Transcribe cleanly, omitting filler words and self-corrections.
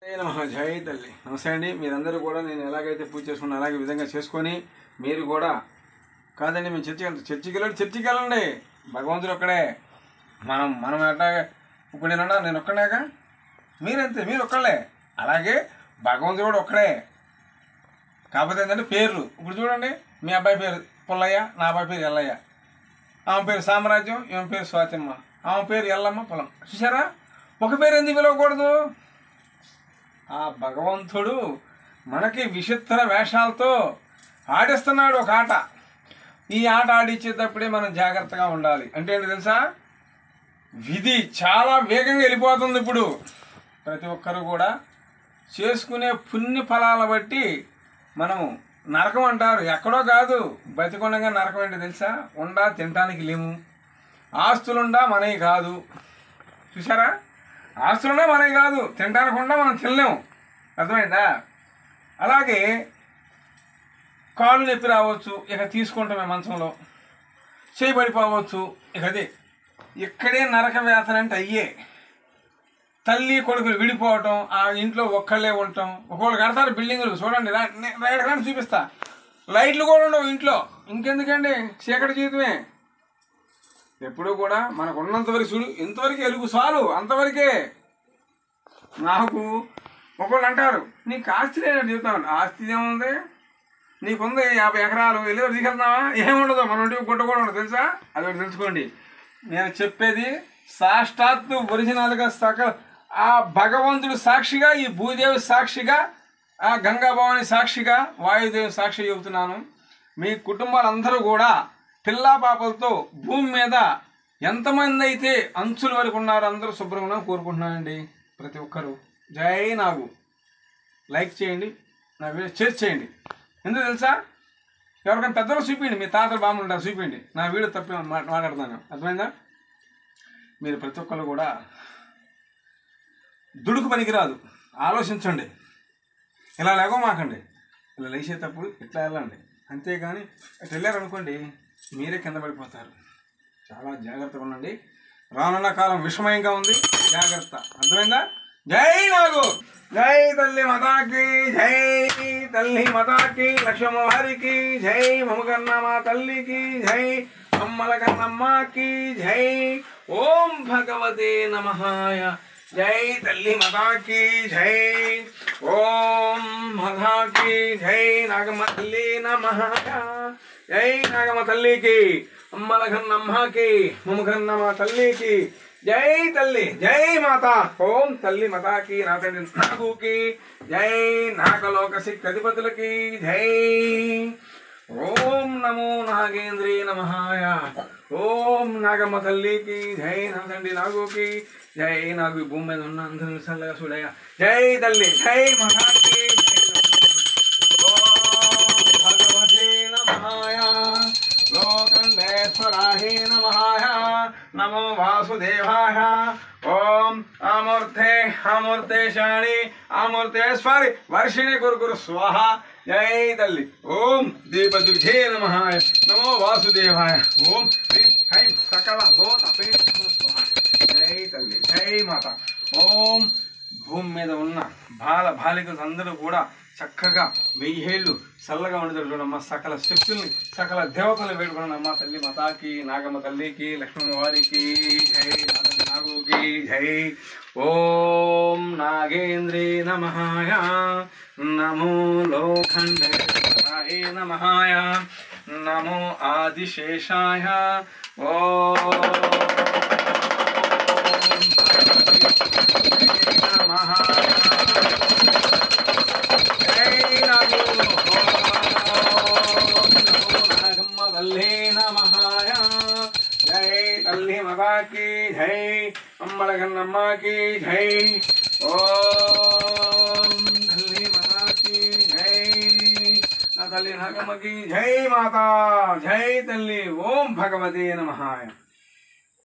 జై తల్లి. నమస్తే అండి. మీరందరూ కూడా నేను ఎలాగైతే పూజ చేసుకున్నా అలాగే విధంగా చేసుకొని మీరు కూడా కాదండి మేము చర్చికి వెళ్ళండి. భగవంతుడు ఒక్కడే. మనం ఎట్లా ఇప్పుడు నేను ఒక్కడేక మీరంతే, మీరు ఒక్కళ్ళే. అలాగే భగవంతుడు కూడా ఒక్కడే. కాకపోతే ఏంటంటే పేర్లు ఇప్పుడు చూడండి, మీ అబ్బాయి పేరు పుల్లయ్య, నా అబ్బాయి పేరు ఎల్లయ్య, ఆమె పేరు సామ్రాజ్యం, ఈమె పేరు స్వాతిమ్మ, ఆమె పేరు ఎల్లమ్మ పొలం. చూసారా, ఒక పేరు ఎందుకు పిలవకూడదు? ఆ భగవంతుడు మనకి విచిత్ర వేషాలతో ఆడిస్తున్నాడు ఒక ఆట. ఈ ఆట ఆడిచ్చేటప్పుడే మనం జాగ్రత్తగా ఉండాలి. అంటే ఏంటి తెలుసా, విధి చాలా వేగంగా వెళ్ళిపోతుంది. ఇప్పుడు ప్రతి ఒక్కరు కూడా చేసుకునే పుణ్య ఫలాల బట్టి మనం నరకం అంటారు. ఎక్కడో కాదు, బతికొండగా నరకం ఏంటి తెలుసా, ఉండా తినటానికి లేము, ఆస్తులుండా మనవి కాదు. చూసారా, ఆస్తులున్నా మనవి కాదు, తినడానికి ఉండా మనం తినలేము. అర్థమైందా? అలాగే కాళ్ళు నొప్పి రావచ్చు, ఇక తీసుకుంటామే మంచంలో, చేయబడిపోవచ్చు. ఇక అదే ఇక్కడే నరక వేతన అంటే అయ్యే. తల్లి కొడుకులు విడిపోవటం, ఆ ఇంట్లో ఒక్కళ్ళే ఉండటం. ఒకళ్ళు కడతారు బిల్డింగులు, చూడండి రైట్ చూపిస్తా, లైట్లు కూడా ఉండవు ఇంట్లో. ఇంకెందుకండి, చీకటి జీవితమే. ఎప్పుడూ కూడా మనకు ఉన్నంతవరకు చూడు, ఇంతవరకు ఎలుగు చాలు, అంతవరకే. నాకు ఒకళ్ళు అంటారు, నీకు ఆస్తి లేదని చెబుతాను. ఆస్తి ఏముంది, నీకుంది 50 ఎకరాలు, వెళ్ళి తీసుకెళ్తున్నావా? ఏముండదు, మన ఇంటికి గుడ్డ కూడా ఉండదు తెలుసా. అది ఒకటి తెలుసుకోండి. నేను చెప్పేది సాక్షాత్తు ఒరిజినల్గా సకల ఆ భగవంతుడు సాక్షిగా, ఈ భూదేవి సాక్షిగా, ఆ గంగాభవాని సాక్షిగా, వాయుదేవి సాక్షి చెబుతున్నాను. మీ కుటుంబాలందరూ కూడా పిల్లా పాపలతో భూమి మీద ఎంతమంది అయితే అంచుల వరకు ఉన్నారో అందరూ శుభ్రంగా కోరుకుంటున్నానండి. ప్రతి ఒక్కరూ జై నాగు. లైక్ చేయండి, నా వీడియో షేర్ చేయండి. ఎందుకు తెలుసా, ఎవరికైనా పెద్దలు చూపించండి, మీ తాతలు బామ్మలు ఉంటారు చూపించండి. నా వీడియో తప్పి మాట్లాడుతున్నాను, అర్థమైందా? మీరు ప్రతి ఒక్కరు కూడా దుడుకు పనికిరాదు, ఆలోచించండి. ఇలా లేవమాకండి, ఇలా లేచేటప్పుడు ఇట్లా వెళ్ళండి. అంతేగాని ఇట్లా వెళ్ళారనుకోండి, మీరే కింద పడిపోతారు. చాలా జాగ్రత్తగా ఉండండి. రానున్న కాలం విషమయంగా ఉంది, జాగ్రత్త. అర్థమైందా? జై నాగు. జై తల్లి మాతాకి జై, తల్లి మాతాకి, లక్ష్మమ్మ వారికి జై, మమగన్నమ్మ తల్లికి జై, అమ్మల కన్నమ్మకి జై. ఓం భగవతే నమః. జై తల్లి మాతాకి జై. ఓం మాతాకి జై. నాగమ్మ తల్లి నమః. జై నాగమ్మ తల్లికి, అమ్మల కన్నమ్మకి, మమగన్నమ్మ తల్లికి జై. తల్లి జై మాత. ఓం తల్లి మాతాకి, నా తండ్రి నాగుకి జై, నాగలోక సిక్కధిపతులకి జై. ఓం నమో నాగేంద్రే నమః. ఓం నాగమ్మ తల్లికి జై, నా తండ్రి నాగుకి జై. నాకు ఈ భూమి మీద ఉన్న అందరూ చల్లగా చూడయ్యా. జై తల్లి జై మాతాకి జై. ఓం భగవతే నమః. లోకండేశ్వరాయ నమః. నమో వాసుదేవాయ. ఓం అమూర్తే అమూర్తేశాణి అమూర్తేశ్వరి వర్షిణి గురు స్వాహ. జై తల్లి. ఓం దీపదుర్గే నమః. నమో వాసుదేవాయ. ఓం హ్రీం హ్రైం సకల భూత స్వాహ. జై తల్లి జై మాత. ఓం భూమి మీద ఉన్న బాలికలు అందరూ కూడా చక్కగా 1000 ఏళ్ళు చల్లగా ఉండేది చూడమ్మా. సకల శక్తుల్ని, సకల దేవతలు వేడుకున్నానమ్మా. తల్లి మాతాకి, నాగమ్మ తల్లికి, లక్ష్మమ్మ వారికి జై, నాగుకి జై. ఓం నాగేంద్రే నమః. నమో లోఖండేశ్వరాయ నమః. నమో ఆదిశేషాయ. ఓం నమః. తల్లి నమః. జై తల్లి మాతాకి జై, అమ్మల కన్నమ్మకి జై. ఓం తల్లి మాతాకి జై, నా తల్లి నాగమ్మకి జై మాత. జై తల్లి. ఓం భగవతే నమః.